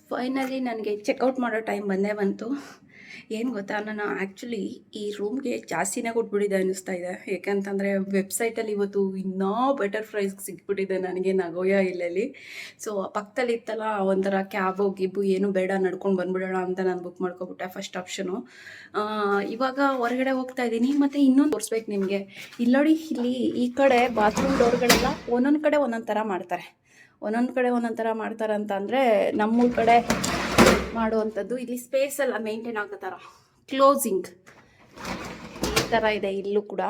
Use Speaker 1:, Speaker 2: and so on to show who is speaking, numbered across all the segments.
Speaker 1: Finally ನನಗೆ checkout ಮಾಡೋ time ಬಂದೇ ಬಂತು. ಏನು ಗೊತ್ತಾ, ನಾನು ಆ್ಯಕ್ಚುಲಿ ಈ ರೂಮ್ಗೆ ಜಾಸ್ತಿನೇ ಕೊಟ್ಬಿಟ್ಟಿದ್ದೆ ಅನ್ನಿಸ್ತಾ ಇದೆ. ಏಕೆಂತಂದರೆ ವೆಬ್ಸೈಟಲ್ಲಿ ಇವತ್ತು ಇನ್ನೂ ಬೆಟರ್ ಪ್ರೈಸ್ಗೆ ಸಿಕ್ಬಿಟ್ಟಿದೆ ನನಗೆ ನಗೋಯಾ ಇಲ್ಲಲ್ಲಿ. ಸೊ ಪಕ್ಕದಲ್ಲಿ ಇತ್ತಲ್ಲ ಒಂಥರ ಕ್ಯಾಬು ಗಿಬ್ಬು ಏನು ಬೇಡ, ನಡ್ಕೊಂಡು ಬಂದ್ಬಿಡೋಣ ಅಂತ ನಾನು ಬುಕ್ ಮಾಡ್ಕೊಬಿಟ್ಟೆ ಫಸ್ಟ್ ಆಪ್ಷನು. ಇವಾಗ ಹೊರಗಡೆ ಹೋಗ್ತಾ ಇದ್ದೀನಿ. ಮತ್ತು ಇನ್ನೊಂದು ತೋರಿಸ್ಬೇಕು ನಿಮಗೆ. ಇಲ್ಲಿ ನೋಡಿ, ಇಲ್ಲಿ ಈ ಕಡೆ ಬಾತ್ರೂಮ್ ಡೋರ್ಗಳೆಲ್ಲ ಒಂದೊಂದು ಕಡೆ ಒಂದೊಂದು ಥರ ಮಾಡ್ತಾರೆ. ಒಂದೊಂದು ಕಡೆ ಒಂದೊಂದು ಥರ ಮಾಡ್ತಾರೆ ಅಂತ ಅಂದರೆ ನಮ್ಮೂರ ಕಡೆ ಮಾಡುವಂಥದ್ದು ಇಲ್ಲಿ ಸ್ಪೇಸ್ ಎಲ್ಲ ಮೇಂಟೈನ್ ಆಗೋ ಥರ ಕ್ಲೋಸಿಂಗ್ ಈ ಥರ ಇದೆ. ಇಲ್ಲೂ ಕೂಡ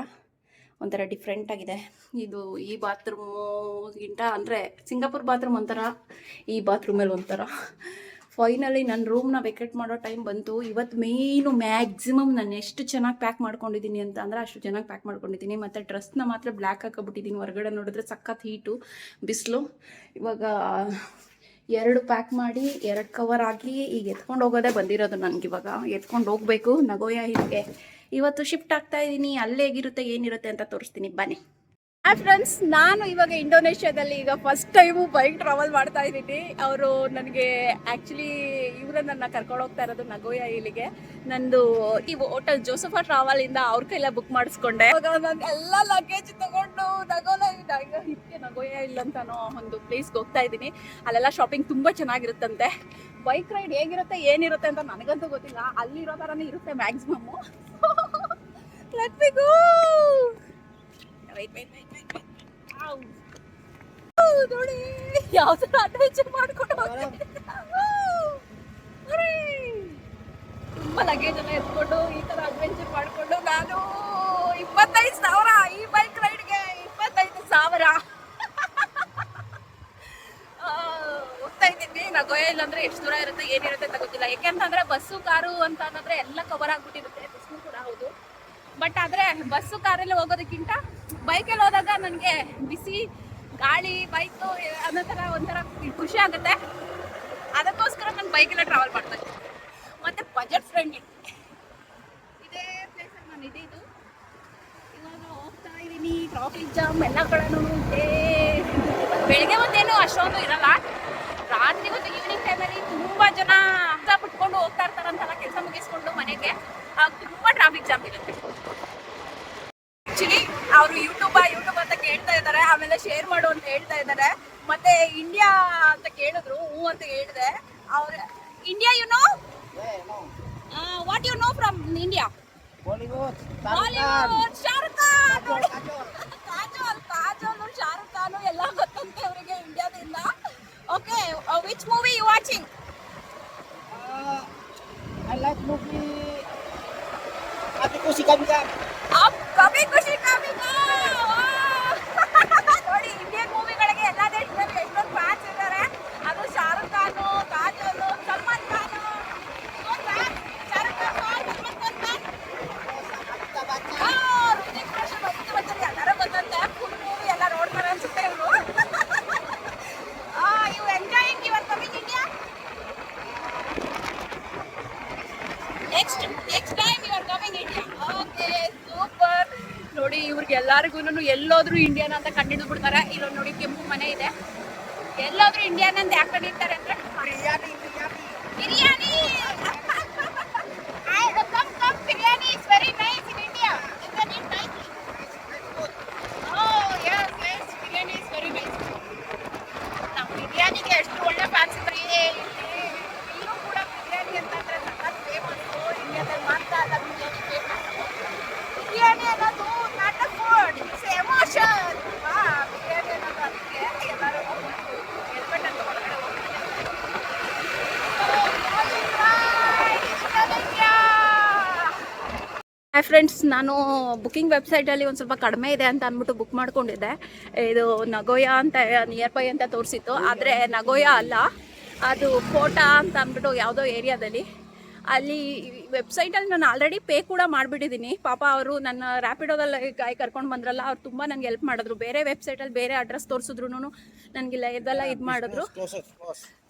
Speaker 1: ಒಂಥರ ಡಿಫ್ರೆಂಟಾಗಿದೆ. ಇದು ಈ ಬಾತ್ರೂಮ್ಗಿಂತ ಅಂದರೆ ಸಿಂಗಾಪುರ್ ಬಾತ್ರೂಮ್ ಒಂಥರ, ಈ ಬಾತ್ರೂಮಲ್ಲಿ ಒಂಥರ. ಫೈನಲಿ ನನ್ನ ರೂಮ್ನ ವೆಕೇಟ್ ಮಾಡೋ ಟೈಮ್ ಬಂತು. ಇವತ್ತು ಮೇಯ್ನು ಮ್ಯಾಕ್ಸಿಮಮ್ ನಾನು ಎಷ್ಟು ಚೆನ್ನಾಗಿ ಪ್ಯಾಕ್ ಮಾಡ್ಕೊಂಡಿದ್ದೀನಿ ಅಂತ ಅಂದರೆ ಅಷ್ಟು ಚೆನ್ನಾಗಿ ಪ್ಯಾಕ್ ಮಾಡ್ಕೊಂಡಿದ್ದೀನಿ. ಮತ್ತು ಡ್ರೆಸ್ನ ಮಾತ್ರ ಬ್ಲ್ಯಾಕ್ ಹಾಕೊಬಿಟ್ಟಿದ್ದೀನಿ. ಹೊರಗಡೆ ನೋಡಿದ್ರೆ ಸಖತ್ ಹೀಟು, ಬಿಸಿಲು. ಇವಾಗ 2 ಪ್ಯಾಕ್ ಮಾಡಿ 2 ಕವರ್ ಹಾಕಿ ಈಗ ಎತ್ಕೊಂಡು ಹೋಗೋದೇ ಬಂದಿರೋದು ನನಗಿವಾಗ. ಎತ್ಕೊಂಡು ಹೋಗಬೇಕು ನಗೋಯಾ ಹಿಲ್ಗೆ. ಇವತ್ತು ಶಿಫ್ಟ್ ಆಗ್ತಾ ಇದ್ದೀನಿ. ಅಲ್ಲೇ ಹೇಗಿರುತ್ತೆ ಏನಿರುತ್ತೆ ಅಂತ ತೋರಿಸ್ತೀನಿ, ಬನ್ನಿ. ಹಾಯ್ ಫ್ರೆಂಡ್ಸ್, ನಾನು ಇವಾಗ ಇಂಡೋನೇಷ್ಯಾದಲ್ಲಿ ಈಗ ಫಸ್ಟ್ ಟೈಮು ಬೈಕ್ ಟ್ರಾವೆಲ್ ಮಾಡ್ತಾ ಇದ್ದೀನಿ. ಅವರು ನನಗೆ ಆ್ಯಕ್ಚುಲಿ ನನ್ನ ಕರ್ಕೊಂಡು ಹೋಗ್ತಾ ಇರೋದು ನಗೋಯಾ ಇಲ್ಲಿಗೆ. ನಂದು ಈ ಹೋಟೆಲ್ ಜೋಸಫಾ ಟ್ರಾವೆಲಿಂದ ಅವ್ರ ಕೈಲ ಬುಕ್ ಮಾಡಿಸ್ಕೊಂಡೆ. ಇವಾಗ ನಾನು ಎಲ್ಲ ಲಗೇಜ್ ತಗೊಂಡು ನಗೋಯಾ ಇಲ್ಲ ಅಂತಾನೋ ಒಂದು ಪ್ಲೇಸ್ಗೆ ಹೋಗ್ತಾ ಇದ್ದೀನಿ. ಅಲ್ಲೆಲ್ಲ ಶಾಪಿಂಗ್ ತುಂಬ ಚೆನ್ನಾಗಿರುತ್ತಂತೆ. ಬೈಕ್ ರೈಡ್ ಹೇಗಿರುತ್ತೆ ಏನಿರುತ್ತೆ ಅಂತ ನನಗಂತೂ ಗೊತ್ತಿಲ್ಲ. ಅಲ್ಲಿರೋ ಥರನೇ ಇರುತ್ತೆ ಮ್ಯಾಕ್ಸಿಮಮ್ಮು. ಲೆಟ್ ಮಿ ಗೋ. ನೋಡಿ ಯಾವ ಥರ ಅಡ್ವೆಂಚರ್ ಮಾಡ್ಕೊಂಡು ತುಂಬ ಲಗೇಜ್ ಎಲ್ಲ ಎತ್ಕೊಂಡು ಈ ಥರ ಅಡ್ವೆಂಚರ್ ಮಾಡಿಕೊಂಡು ನಾನು 25,000 ಈ ಬೈಕ್ ರೈಡ್ಗೆ 25,000 ಹೋಗ್ತಾ ಇದ್ದೀನಿ. ನಗೋಯಾ ಇಲ್ಲಾಂದ್ರೆ ಎಷ್ಟು ದೂರ ಇರುತ್ತೆ ಏನಿರುತ್ತೆ ಅಂತ ಗೊತ್ತಿಲ್ಲ. ಯಾಕೆಂತಂದ್ರೆ ಬಸ್ಸು ಕಾರು ಅಂತ ಅನ್ನೋದ್ರೆ ಎಲ್ಲ ಕವರ್ ಆಗ್ಬಿಟ್ಟಿರುತ್ತೆ. ಬಸ್ಸು ಕೂಡ ಹೌದು, ಬಟ್ ಆದರೆ ಬಸ್ಸು ಕಾರಲ್ಲಿ ಹೋಗೋದಕ್ಕಿಂತ ಬೈಕಲ್ಲಿ ಹೋದಾಗ ನನಗೆ ಬಿಸಿ ಗಾಳಿ ಬೈಕು ಅನ್ನೋ ಥರ ಒಂಥರ ಖುಷಿ ಆಗುತ್ತೆ. ಅದಕ್ಕೋಸ್ಕರ ನಾನು ಬೈಕೆಲ್ಲ ಟ್ರಾವೆಲ್ ಮಾಡ್ತಾ ಇದ್ದೀನಿ. ಮತ್ತು ಬಜೆಟ್ ಫ್ರೆಂಡ್ಲಿ ಇದೇ ಪ್ಲೇಸಲ್ಲಿ ನಾನು ಇದು ಇವಾಗ ಹೋಗ್ತಾ ಇದ್ದೀನಿ. ಟ್ರಾಫಿಕ್ ಜಾಮ್ ಎಲ್ಲ ಕಡೆನೂ ಇದೆ. ಬೆಳಗ್ಗೆ ಹೊತ್ತೇನು ಅಷ್ಟೊಂದು ಇರಲ್ಲ. ರಾತ್ರಿ ಹೊತ್ತು ಈವ್ನಿಂಗ್ ಟೈಮಲ್ಲಿ ತುಂಬ ಜನ ಬಿಟ್ಕೊಂಡು ಹೋಗ್ತಾ ಇರ್ತಾರಂತಲ್ಲ ಕೆಲಸ ಮುಗಿಸ್ಕೊಂಡು ಮನೆಗೆ. ಆಗ ತುಂಬ ಟ್ರಾಫಿಕ್ ಜಾಮ್ ಇರುತ್ತೆ. ಆ್ಯಕ್ಚುಲಿ ಅವರು ಯೂಟ್ಯೂಬ್ ಅಂತ ಕೇಳ್ತಾ ಇದ್ದಾರೆ, ಆಮೇಲೆ ಶೇರ್ ಮಾಡು ಅಂತ ಹೇಳ್ತಾ ಇದ್ದಾರೆ. ಮತ್ತೆ ಇಂಡಿಯಾ ಅಂತ ಕೇಳಿದ್ರು, ಹ್ಞೂ ಅಂತ ಹೇಳಿದೆ. ಅವ್ರು India you know what you know from India? Bollywood, Shahrukh Khan, Kajol, Shahrukh Khan ಎಲ್ಲ ಗೊತ್ತಂತೆ ಅವರಿಗೆ ಇಂಡಿಯಾದಿಂದ. Okay, which movie you watching?
Speaker 2: I like movie Kami Kushi Kami Ka.
Speaker 1: Kabhi Khushi Kabhi gum. ನೋಡಿ, ಇಂಡಿಯನ್ ಮೂವಿಗಳಿಗೆ ಎಲ್ಲ ದೇಶದಲ್ಲಿ ಎಷ್ಟೊಂದು ಫ್ಯಾನ್ಸ್ ಇದ್ದಾರೆ. ಅದು ಶಾರುಖ್ ಖಾನು, ಕಾಜೋಲ್, ಸಲ್ಮಾನ್ ಖಾನು. ಶಾರುಖ್ ಖಾನ್, ಸಲ್ಮಾನ್ ಖಾನ್, ಋತಿಕ್ ರೋಷನ್, ಅಮಿತಾಬ್ ಬಚ್ಚನ್ ಎಲ್ಲರೂ ಗೊತ್ತಂತೆ. ಫುಲ್ ಮೂವಿ ಎಲ್ಲ ನೋಡ್ತಾರೆ ಅನ್ಸುತ್ತೆ ಇವರು. You enjoying your coming India? Next time you are coming India. Okay, super. ನೋಡಿ, ಇವ್ರಿಗೆ ಎಲ್ಲರಿಗೂ ಎಲ್ಲೋದ್ರೂ ಇಂಡಿಯನ್ ಅಂತ ಕಂಡಿದ್ದು ಬಿಡ್ತಾರೆ. ಇಲ್ಲೊಂದು ನೋಡಿ ಕೆಂಪು ಮನೆ ಇದೆ. ಎಲ್ಲೋದ್ರೂ ಇಂಡಿಯನ್ ಅಂತ ಯಾಕೆ ಕಂಡಿರ್ತಾರೆ ಅಂದ್ರೆ biryani. Come biryani is very nice in India. You can eat nicely. Yes, biryani is very nice. ನಮ್ಮ ಬಿರಿಯಾನಿಗೆ ಎಷ್ಟು ಒಳ್ಳೆ ಫ್ಯಾನ್ಸ್ ಇದ್ರೆ ಇಲ್ಲೂ ಕೂಡ ಬಿರಿಯಾನಿ ಅಂತಂದ್ರೆ ಸಖತ್ ಫೇಮಸ್ಸು. ಇಂಡಿಯಾದಲ್ಲಿ ಮಾತ್ರ ಅಲ್ಲ ಬಿರಿಯಾನಿ ಫೇಮಸ್. ಬಿರಿಯಾನಿ ಅನ್ನೋದು not a food, it's emotion. Biryani ಅನ್ನೋದು ಅದಕ್ಕೆ ಎಲ್ಲರೂ ಹೆಲ್ಮೆಟ್ ಅಂತ ಒಳಗಡೆ ಹಾಯ್ ಫ್ರೆಂಡ್ಸ್, ನಾನು ಬುಕ್ಕಿಂಗ್ ವೆಬ್ಸೈಟಲ್ಲಿ ಒಂದು ಸ್ವಲ್ಪ ಕಡಿಮೆ ಇದೆ ಅಂತ ಅಂದ್ಬಿಟ್ಟು ಬುಕ್ ಮಾಡ್ಕೊಂಡಿದ್ದೆ. ಇದು ನಗೋಯಾ ಅಂತ ನಿಯರ್ ಬೈ ಅಂತ ತೋರಿಸಿತ್ತು, ಆದರೆ ನಗೋಯಾ ಅಲ್ಲ, ಅದು ಕೋಟಾ ಅಂತ ಅಂದ್ಬಿಟ್ಟು ಯಾವುದೋ ಏರಿಯಾದಲ್ಲಿ. ಅಲ್ಲಿ ವೆಬ್ಸೈಟಲ್ಲಿ ನಾನು ಆಲ್ರೆಡಿ ಪೇ ಕೂಡ ಮಾಡಿಬಿಟ್ಟಿದ್ದೀನಿ. ಪಾಪ ಅವರು ನನ್ನ ರ್ಯಾಪಿಡೋದಲ್ಲಿ ಗಾಯ ಕರ್ಕೊಂಡು ಬಂದ್ರಲ್ಲ, ಅವ್ರು ತುಂಬ ನನಗೆ ಹೆಲ್ಪ್ ಮಾಡಿದ್ರು. ಬೇರೆ ವೆಬ್ಸೈಟಲ್ಲಿ ಬೇರೆ ಅಡ್ರೆಸ್ ತೋರಿಸಿದ್ರು ನನಗಿಲ್ಲ ಇದೆಲ್ಲ ಇದು ಮಾಡಿದ್ರು.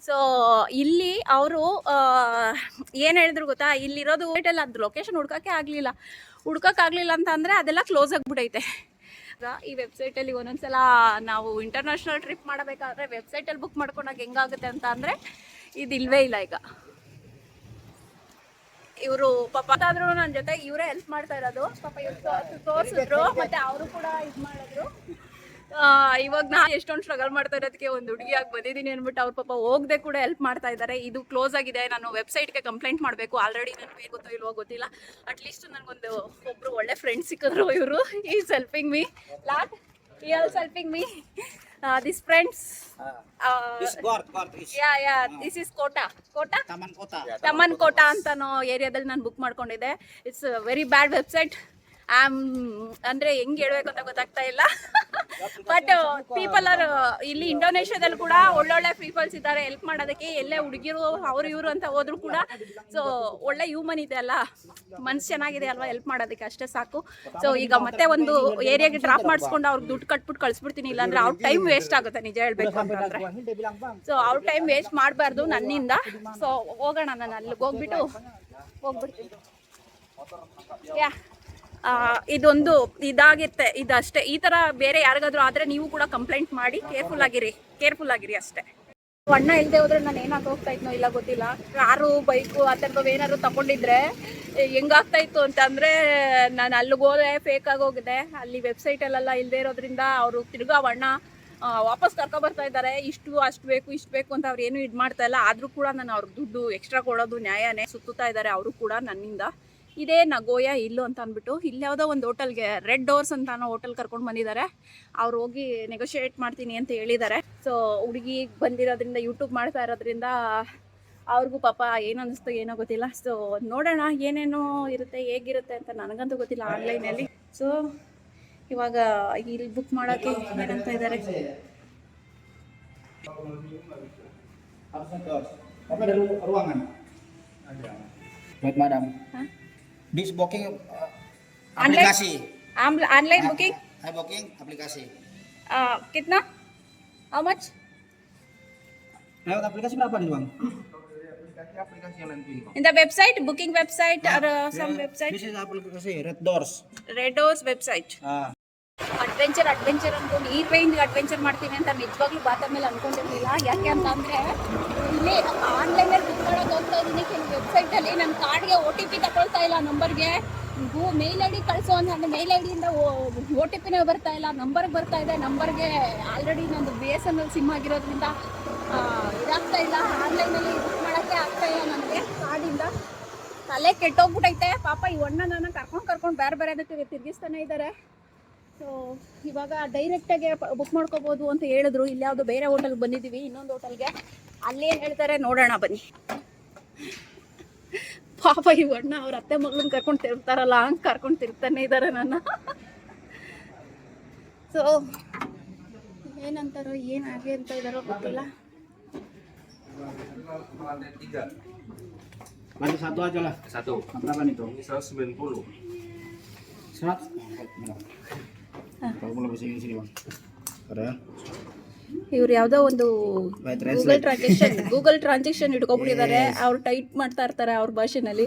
Speaker 1: ಸೊ ಇಲ್ಲಿ ಅವರು ಏನು ಹೇಳಿದ್ರು ಗೊತ್ತಾ, ಇಲ್ಲಿರೋದು ಹೋಟೆಲ್ ಅದು ಲೊಕೇಶನ್ ಹುಡ್ಕೋಕ್ಕಾಗಲಿಲ್ಲ ಅಂತ ಅಂದರೆ ಅದೆಲ್ಲ ಕ್ಲೋಸ್ ಆಗಿಬಿಟ್ಟೈತೆ. ಈ ವೆಬ್ಸೈಟಲ್ಲಿ ಒಂದೊಂದ್ಸಲ ನಾವು ಇಂಟರ್ನ್ಯಾಷನಲ್ ಟ್ರಿಪ್ ಮಾಡಬೇಕಾದ್ರೆ ವೆಬ್ಸೈಟಲ್ಲಿ ಬುಕ್ ಮಾಡ್ಕೊಂಡಾಗ ಹೆಂಗಾಗುತ್ತೆ ಅಂತ ಅಂದರೆ ಇದಿಲ್ವೇ ಇಲ್ಲ ಈಗ. ಇವರು ಪಾಪ ಆದ್ರೂ ನನ್ನ ಜೊತೆ ಇವರೇ ಹೆಲ್ಪ್ ಮಾಡ್ತಾ ಇರೋದು. ಪಾಪ ಇವ್ರು ತೋರಿಸಿದ್ರು ಮತ್ತೆ ಅವರು ಕೂಡ ಇದು ಮಾಡಿದ್ರು. ಇವಾಗ ನಾನು ಎಷ್ಟೊಂದು ಸ್ಟ್ರಗಲ್ ಮಾಡ್ತಾ ಇರೋದಕ್ಕೆ ಒಂದು ಹುಡುಗಿಯಾಗಿ ಬಂದಿದ್ದೀನಿ ಅಂದ್ಬಿಟ್ಟು ಅವ್ರ ಪಾಪ ಹೋಗದೆ ಕೂಡ ಹೆಲ್ಪ್ ಮಾಡ್ತಾ ಇದ್ದಾರೆ. ಇದು ಕ್ಲೋಸ್ ಆಗಿದೆ, ನಾನು ವೆಬ್ಸೈಟ್ಗೆ ಕಂಪ್ಲೇಂಟ್ ಮಾಡಬೇಕು. ಆಲ್ರೆಡಿ ನನಗೆ ಗೊತ್ತೋ ಇಲ್ವೋ ಗೊತ್ತಿಲ್ಲ. ಅಟ್ಲೀಸ್ಟ್ ನನಗೊಂದು ಒಬ್ರು ಒಳ್ಳೆ ಫ್ರೆಂಡ್ ಸಿಕ್ಕಿದ್ರು. ಇವರು is helping me lot. He also helping me. These friends.
Speaker 3: This Gort.
Speaker 1: Yeah. This is Kota. Taman Kota ಅಂತನೋ ಏರಿಯಾದಲ್ಲಿ ನಾನು ಬುಕ್ ಮಾಡ್ಕೊಂಡಿದ್ದೆ. It's very bad website. ಅಂದರೆ ಹೆಂಗೆ ಹೇಳ್ಬೇಕು ಅಂತ ಗೊತ್ತಾಗ್ತಾ ಇಲ್ಲ. ಬಟ್ ಪೀಪಲ್ ಆರ್ ಇಲ್ಲಿ ಇಂಡೋನೇಷ್ಯಾದಲ್ಲಿ ಕೂಡ ಒಳ್ಳೊಳ್ಳೆ ಪೀಪಲ್ಸ್ ಇದ್ದಾರೆ ಹೆಲ್ಪ್ ಮಾಡೋದಕ್ಕೆ. ಎಲ್ಲೇ ಹುಡುಗಿರು ಅವರು ಇವರು ಅಂತ ಹೋದ್ರು ಕೂಡ ಸೊ ಒಳ್ಳೆ ಹ್ಯೂಮನ್ ಇದೆ ಅಲ್ಲ, ಮನ್ಸು ಚೆನ್ನಾಗಿದೆ ಅಲ್ವಾ, ಹೆಲ್ಪ್ ಮಾಡೋದಕ್ಕೆ ಅಷ್ಟೇ ಸಾಕು. ಸೊ ಈಗ ಮತ್ತೆ ಒಂದು ಏರಿಯಾಗೆ ಡ್ರಾಪ್ ಮಾಡಿಸ್ಕೊಂಡು ಅವ್ರಿಗೆ ದುಡ್ಡು ಕಟ್ಬಿಟ್ಟು ಕಳಿಸ್ಬಿಡ್ತೀನಿ. ಇಲ್ಲಾಂದ್ರೆ ಅವ್ರ ಟೈಮ್ ವೇಸ್ಟ್ ಆಗುತ್ತೆ ನಿಜ ಹೇಳ್ಬೇಕು ಅಂತಂದ್ರೆ. ಸೊ ಅವ್ರ ಟೈಮ್ ವೇಸ್ಟ್ ಮಾಡಬಾರ್ದು ನನ್ನಿಂದ. ಸೊ ಹೋಗೋಣ, ನಾನು ಅಲ್ಲಿಗೆ ಹೋಗ್ಬಿಡ್ತೀನಿ. ಯಾ ಇದೊಂದು ಇದಾಗಿತ್ತೆ, ಇದಷ್ಟೇ. ಈ ಥರ ಬೇರೆ ಯಾರಿಗಾದ್ರೂ ಆದರೆ ನೀವು ಕೂಡ ಕಂಪ್ಲೇಂಟ್ ಮಾಡಿ ಕೇರ್ಫುಲ್ ಆಗಿರಿ ಅಷ್ಟೇ. ಅಣ್ಣ ಇಲ್ಲದೆ ಹೋದ್ರೆ ನಾನು ಏನಾಗಿ ಹೋಗ್ತಾ ಇದ್ನೋ ಇಲ್ಲ ಗೊತ್ತಿಲ್ಲ. ಕಾರು ಬೈಕು ಆ ಥರದ್ದು ಏನಾದ್ರು ತಗೊಂಡಿದ್ರೆ ಹೆಂಗಾಗ್ತಾ ಇತ್ತು ಅಂತಂದರೆ, ನಾನು ಅಲ್ಲಿಗೆ ಹೋದೆ ಫೇಕ್ ಆಗಿ ಹೋಗಿದೆ. ಅಲ್ಲಿ ವೆಬ್ಸೈಟಲ್ಲೆಲ್ಲ ಇಲ್ಲದೆ ಇರೋದ್ರಿಂದ ಅವರು ತಿರ್ಗಾ ಅಣ್ಣ ವಾಪಸ್ ಕರ್ಕೊಬರ್ತಾ ಇದ್ದಾರೆ. ಅಷ್ಟು ಬೇಕು ಅಂತ ಅವ್ರು ಏನು ಇದು ಮಾಡ್ತಾ ಇಲ್ಲ. ಆದರೂ ಕೂಡ ನಾನು ಅವ್ರಿಗೆ ದುಡ್ಡು ಎಕ್ಸ್ಟ್ರಾ ಕೊಡೋದು ನ್ಯಾಯನೇ. ಸುತ್ತುತ್ತಾ ಇದ್ದಾರೆ ಅವರು ಕೂಡ ನನ್ನಿಂದ. ಇದೇ ನಗೋಯಾ ಇಲ್ಲು ಅಂತ ಅಂದ್ಬಿಟ್ಟು ಇಲ್ಲಿ ಯಾವುದೋ ಒಂದು ಹೋಟೆಲ್ಗೆ ರೆಡ್ ಡೋರ್ಸ್ ಅಂತ ಅನ್ನೋ ಹೋಟೆಲ್ ಕರ್ಕೊಂಡು ಬಂದಿದ್ದಾರೆ. ಅವ್ರು ಹೋಗಿ ನೆಗೋಷಿಯೇಟ್ ಮಾಡ್ತೀನಿ ಅಂತ ಹೇಳಿದ್ದಾರೆ. ಸೊ ಹುಡುಗಿ ಬಂದಿರೋದ್ರಿಂದ ಯೂಟ್ಯೂಬ್ ಮಾಡ್ತಾ ಇರೋದ್ರಿಂದ ಅವ್ರಿಗೂ ಪಾಪ ಏನು ಅನ್ನಿಸ್ತು ಏನೋ ಗೊತ್ತಿಲ್ಲ. ಸೊ ನೋಡೋಣ ಏನೇನೋ ಇರುತ್ತೆ ಹೇಗಿರುತ್ತೆ ಅಂತ ನನಗಂತೂ ಗೊತ್ತಿಲ್ಲ ಆನ್ಲೈನಲ್ಲಿ. ಸೊ ಇವಾಗ ಇಲ್ಲಿ ಬುಕ್ ಮಾಡೋಕ್ಕೆ ಏನಂತ ಇದ್ದಾರೆ.
Speaker 3: This booking aplikasi.
Speaker 1: Online booking.
Speaker 3: Booking aplikasi.
Speaker 1: कितना? How much?
Speaker 3: Lewat aplikasi berapa nih bang?
Speaker 4: Aplikasi yang lain pilih.
Speaker 1: In the website, booking website or some website?
Speaker 3: This is aplikasi Red Doors.
Speaker 1: Red Doors website. Adventure ಅಂದ್ಕೊಂಡು ಈ ರೇಂಜ್ಗೆ adventure ಮಾಡ್ತೀನಿ ಅಂತ ನಿಜವಾಗ್ಲೂ ಬಾತ ಮೇಲೆ ಅಂದ್ಕೊಂಡಿರಲಿಲ್ಲ. ಯಾಕೆ ಅಂತ ಅಂದರೆ ಇಲ್ಲಿ ಆನ್ಲೈನಲ್ಲಿ ಬುಕ್ ಮಾಡೋಕೆ ಹೋಗ್ತಾ ಇದ್ದೀನಿ. ಕೆಲವು ವೆಬ್ಸೈಟಲ್ಲಿ ನನ್ನ ಕಾರ್ಡ್ಗೆ OTP ತಗೊಳ್ತಾ ಇಲ್ಲ, ನಂಬರ್ಗೆ ಮೇಲ್ ಐ ಡಿ ಕಳಿಸೋ ಅಂತ ಮೇಲ್ ಐ ಡಿಯಿಂದ OTP ಬರ್ತಾ ಇಲ್ಲ, ನಂಬರ್ಗೆ ಬರ್ತಾ ಇದೆ. ನಂಬರ್ಗೆ ಆಲ್ರೆಡಿ ನಂದು BSNL ಸಿಮ್ ಆಗಿರೋದ್ರಿಂದ ಇದಾಗ್ತಾ ಇಲ್ಲ. ಆನ್ಲೈನಲ್ಲಿ ಬುಕ್ ಮಾಡೋಕ್ಕೆ ಆಗ್ತಾ ಇಲ್ಲ ನನಗೆ ಕಾರ್ಡಿಂದ. ತಲೆ ಕೆಟ್ಟೋಗ್ಬಿಟ್ಟೈತೆ ಪಾಪ. ಈ ನನ್ನ ಕರ್ಕೊಂಡು ಬೇರೆ ಅದಕ್ಕೆ ತಿರುಗಿಸ್ತಾನೆ ಇದ್ದಾರೆ. ಸೊ ಇವಾಗ ಡೈರೆಕ್ಟಾಗೆ ಬುಕ್ ಮಾಡ್ಕೋಬೋದು ಅಂತ ಹೇಳಿದ್ರು. ಇಲ್ಲಿ ಯಾವುದೋ ಬೇರೆ ಹೋಟೆಲ್ಗೆ ಬಂದಿದ್ದೀವಿ, ಇನ್ನೊಂದು ಹೋಟೆಲ್ಗೆ. ಅಲ್ಲೇನು ಹೇಳ್ತಾರೆ ನೋಡೋಣ ಬನ್ನಿ. ಪಾಪ ಈ ಅಣ್ಣ ಅವ್ರ ಅತ್ತೆ ಮಗಳನ್ನ ಕರ್ಕೊಂಡು ತಿರ್ತಾರಲ್ಲ ಹಂಗೆ ಕರ್ಕೊಂಡು ತಿರ್ತಾನೆ ಇದ್ದಾರೆ ನನ್ನ. ಸೊ ಏನಂತಾರೋ ಏನಾಗೆ ಅಂತ ಇದ್ದಾರೋ ಗೊತ್ತಿಲ್ಲ.
Speaker 3: Lantai satu aja lah.
Speaker 4: Satu.
Speaker 3: Berapa nih tuh?
Speaker 4: 190.
Speaker 3: 100? Kalau mau lebih sini bang. Ada ya?
Speaker 1: ಇವ್ರು ಯಾವುದೋ ಒಂದು ಗೂಗಲ್ ಟ್ರಾನ್ಸಾಕ್ಷನ್ ಇಟ್ಕೊಬಿಟ್ಟಿದ್ದಾರೆ. ಅವ್ರು ಟೈಪ್ ಮಾಡ್ತಾ ಇರ್ತಾರೆ ಅವ್ರ ಭಾಷೆನಲ್ಲಿ,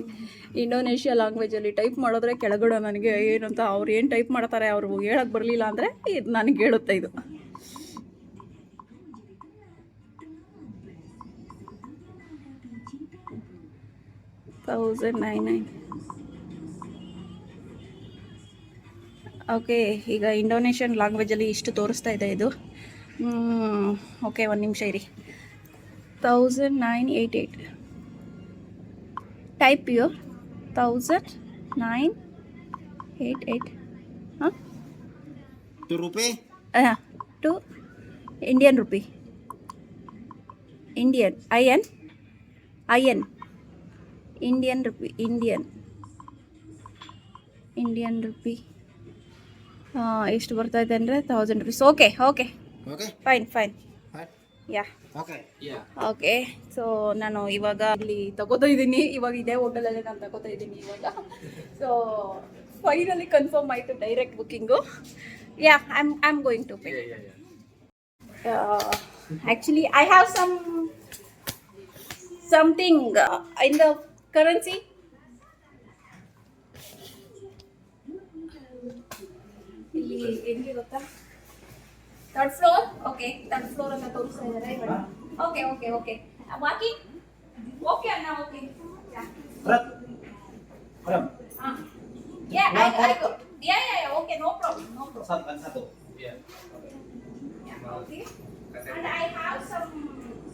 Speaker 1: ಇಂಡೋನೇಷ್ಯಾ ಲ್ಯಾಂಗ್ವೇಜಲ್ಲಿ ಟೈಪ್ ಮಾಡಿದ್ರೆ ಕೆಳಗಡೆ ನನಗೆ ಏನಂತ ಅವ್ರು ಏನು ಟೈಪ್ ಮಾಡ್ತಾರೆ ಅವ್ರು ಹೇಳಕ್ಕೆ ಬರಲಿಲ್ಲ ಅಂದರೆ ಇದು ನನಗೆ ಹೇಳುತ್ತೆ. ಇದು $1,999. ಓಕೆ, ಈಗ ಇಂಡೋನೇಷ್ಯನ್ ಲ್ಯಾಂಗ್ವೇಜಲ್ಲಿ ಇಷ್ಟು ತೋರಿಸ್ತಾ ಇದೆ ಇದು. ಓಕೆ, ಒಂದು ನಿಮಿಷ ಇರಿ. 1988 ಟೈಪ್ ಯು 1988 ಹಾಂ
Speaker 3: Itu rupiah?
Speaker 1: To Indian rupee. Indian Indian rupee ಎಷ್ಟು ಬರ್ತಾ ಇದೆ ಅಂದರೆ 1000 rupees. Okay fine ya okay. So ನಾನು ಇವಾಗ ಇಲ್ಲಿ ತಗೋತಾ ಇದ್ದೀನಿ. ಇವಾಗ ಇದೇ ಹೋಟೆಲಲ್ಲಿ ನಾನು ತಗೋತಾ ಇದ್ದೀನಿ ಇವಾಗ. ಸೊ ಫೈನಲಿ ಕನ್ಫರ್ಮ್ ಆಯಿತು direct booking. Ya I am going to pay. Actually I have something in the currency. ಇಲ್ಲಿ ಹೆಂಗೆ ಗೊತ್ತಾ, third floor. Okay, third floor ಅಂತ ತೋರಿಸ್ತಾ ಇದ್ದಾರೆ. Okay walking Okay, Anna, okay. Yeah.
Speaker 3: Berat. Madam.
Speaker 1: Yeah,
Speaker 3: One
Speaker 1: I
Speaker 3: more.
Speaker 1: go. Yeah, okay, no problem, no problem.
Speaker 3: Satu.
Speaker 4: Iya.
Speaker 1: Yeah, okay. And I have some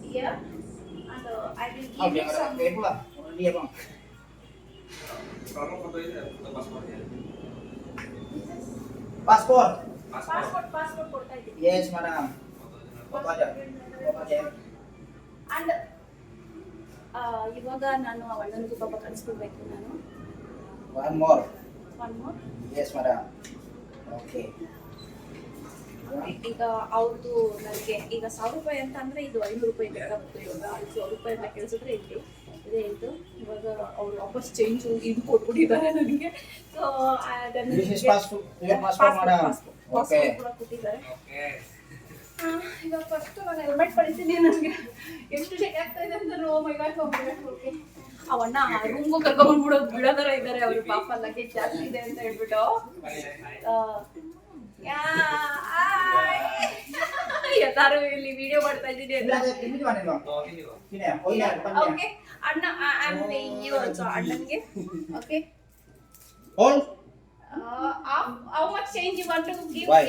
Speaker 1: here, and I will
Speaker 3: Oh,
Speaker 1: give you
Speaker 3: dia ada
Speaker 1: some.
Speaker 3: kayak pula. Dia bang.
Speaker 4: Kalau mau foto ini foto paspornya.
Speaker 3: Paspor.
Speaker 1: Passport ಕೊಡ್ತಾ ಇದ್ದೀನಿ.
Speaker 3: Yes, madam. Foto aja. Foto aja.
Speaker 1: And ಇವಾಗ ನಾನು ಅಣ್ಣನಿಗೂ ಪಾಪ ಕಳಿಸ್ಕೊಡ್ಬೇಕು ನಾನು.
Speaker 3: One more.
Speaker 1: One more.
Speaker 3: Yes, madam. Okay.
Speaker 1: ಈಗ ಅವ್ರದ್ದು ನನಗೆ ಈಗ 1000 ರೂಪಾಯಿ ಅಂತ ಅಂದ್ರೆ ಇದು 500 ರೂಪಾಯಿ ಬೇಕಾಗುತ್ತೆ. ಇವಾಗ 1000 ರೂಪಾಯಿ ಎಲ್ಲ ಕೆಲಸಿದ್ರೆ ಇಲ್ಲಿ ಇದೆ ಇದು. ಇವಾಗ ಅವ್ರು ವಾಪಸ್ ಚೇಂಜ್ ಇದು ಕೊಟ್ಬಿಟ್ಟಿದ್ದಾರೆ ನನಗೆ. So
Speaker 3: This is passport. Your passport, madam. Okay.
Speaker 1: ಕೂಡ ಕೊಟ್ಟಿದ್ದಾರೆ.
Speaker 4: Oke.
Speaker 1: ಇವಾಗ ಫಸ್ಟ್ ನಾನು ಹೆಲ್ಮೆಟ್ ಪಡಿತೀನಿ. ನನಗೆ ಎಷ್ಟು ಶೆಕೆ ಆಗ್ತಾ ಇದೆ ಅಂತ ಓ ಮೈ ಗಾಡ್ ಓಕೆ. ಅವಣ್ಣ ರೂಮ್ಗೂ ಕರ್ಕೊಂಡ್ಬಿಡೋದು ಬಿಡೋದರ ಇದ್ದಾರೆ ಅವರು ಪಾಪ ಲಗೇಜ್ ಜಾಸ್ತಿ ಇದೆ ಅಂತ ಹೇಳ್ಬಿಟ್ಟು. ಎಲ್ಲಾರು ಇಲ್ಲಿ ವಿಡಿಯೋ ಮಾಡ್ತಾ ಇದ್ದೀನಿ
Speaker 3: Ini
Speaker 1: ಅಂತ.
Speaker 3: ada ini di mana nih bang?
Speaker 4: Oh ini loh.
Speaker 3: Ini ya? Oh iya, depannya.
Speaker 1: Okay ಅಣ್ಣ I am paying you also ಅಣ್ಣನಿಗೆ. Okay
Speaker 3: All?
Speaker 1: How much change you want to give
Speaker 3: Why?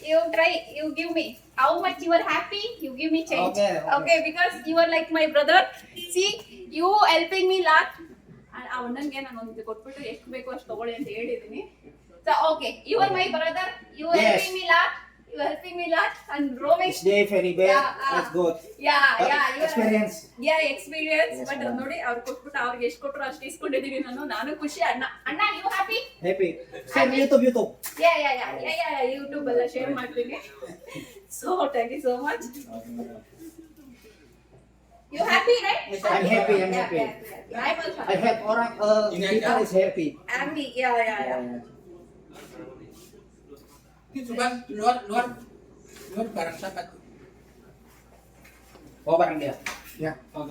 Speaker 1: you try you give me how much you are happy you give me change.
Speaker 3: Okay.
Speaker 1: Because you are like my brother. See you helping me lot. and ಅವಣ್ಣನಿಗೆ ನಾನು ಒಂದು ಕೊಟ್ಬಿಟ್ಟು ಎಷ್ಟು ಬೇಕೋ ಅಷ್ಟು ತಗೊಳ್ಳಿ ಅಂತ ಹೇಳಿದ್ದೀನಿ. so okay you are my brother, you are
Speaker 3: Yes.
Speaker 1: helping me lot, you are helping me lot. and Romesh,
Speaker 3: This day very bad.
Speaker 1: Yeah,
Speaker 3: That's good.
Speaker 1: yeah
Speaker 3: But
Speaker 1: you are-
Speaker 3: experience.
Speaker 1: experience.
Speaker 3: Yes,
Speaker 1: but
Speaker 3: ma'am.
Speaker 1: ನೋಡಿ ಅವ್ರು ಕೊಟ್ಬಿಟ್ಟು ಅವ್ರಿಗೆ ಎಷ್ಟು ಕೊಟ್ಟರು ಅಷ್ಟು ಇಸ್ಕೊಂಡಿದ್ದೀನಿ ನಾನು ಖುಷಿ. ಅಣ್ಣ you happy?
Speaker 3: Happy. Send YouTube.
Speaker 1: Yeah, YouTube ಎಲ್ಲ ಶೇರ್ ಮಾಡ್ತೀನಿ. So thank you so much. You happy, right?
Speaker 3: I'm happy, I'm happy.
Speaker 1: I'm also
Speaker 3: I have orang
Speaker 4: Ini
Speaker 3: kita
Speaker 4: aja.
Speaker 3: is happy.
Speaker 1: happy. Yeah.
Speaker 5: Ini coba luar barang siapa tuh?
Speaker 3: Oh barang dia.
Speaker 5: Ya. Oh.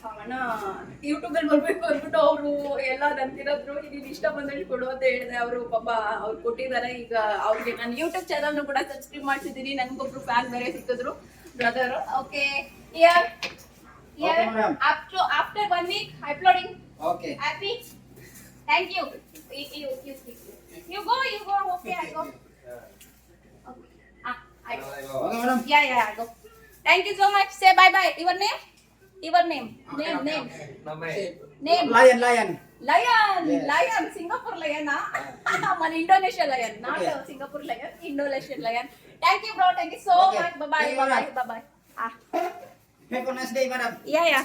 Speaker 1: ಅವನ YouTube ಅಲ್ಲಿ ಬರ್ಬೇಕು ಅಂದ್ಬಿಟ್ಟು ಅವರು ಎಲ್ಲ ನಂತಿರೋದ್ರು ಇದೀಗ ಇಷ್ಟ ಬಂದಷ್ಟು ಕೊಡು ಅಂತ ಹೇಳಿದೆ. ಅವರು ಪಾಪ ಅವ್ರು ಕೊಟ್ಟಿದ್ದಾರೆ. ಈಗ ಅವ್ರಿಗೆ ನಾನು ಯೂಟ್ಯೂಬ್ ಚಾನಲ್ ಕೂಡ ಸಬ್ಸ್ಕ್ರೈಬ್ ಮಾಡ್ತಿದ್ದೀನಿ. ನನಗೊಬ್ರು ಫ್ಯಾನ್ ಬೇರೆ ಸಿಕ್ಕಿದ್ರು brother. Okay here
Speaker 3: Okay, madam.
Speaker 1: after 1 week uploading.
Speaker 3: Okay.
Speaker 1: Happy? Thank you. You go. Okay, I go. Okay. I go.
Speaker 3: Okay, madam.
Speaker 1: Yeah, I go. Thank you so much. Say bye. Your name? Name.
Speaker 4: Namanya.
Speaker 3: Lion.
Speaker 1: Lion.
Speaker 3: Yes.
Speaker 1: Lion. Singapore lion. Man Indonesia lion. Not
Speaker 3: Okay.
Speaker 1: Singapore lion. Indonesian lion. Thank you, bro. Thank you so
Speaker 3: Okay.
Speaker 1: much. Bye.
Speaker 3: Thank you, madam.
Speaker 1: Bye.
Speaker 3: Have a nice day, madam.
Speaker 1: Yeah.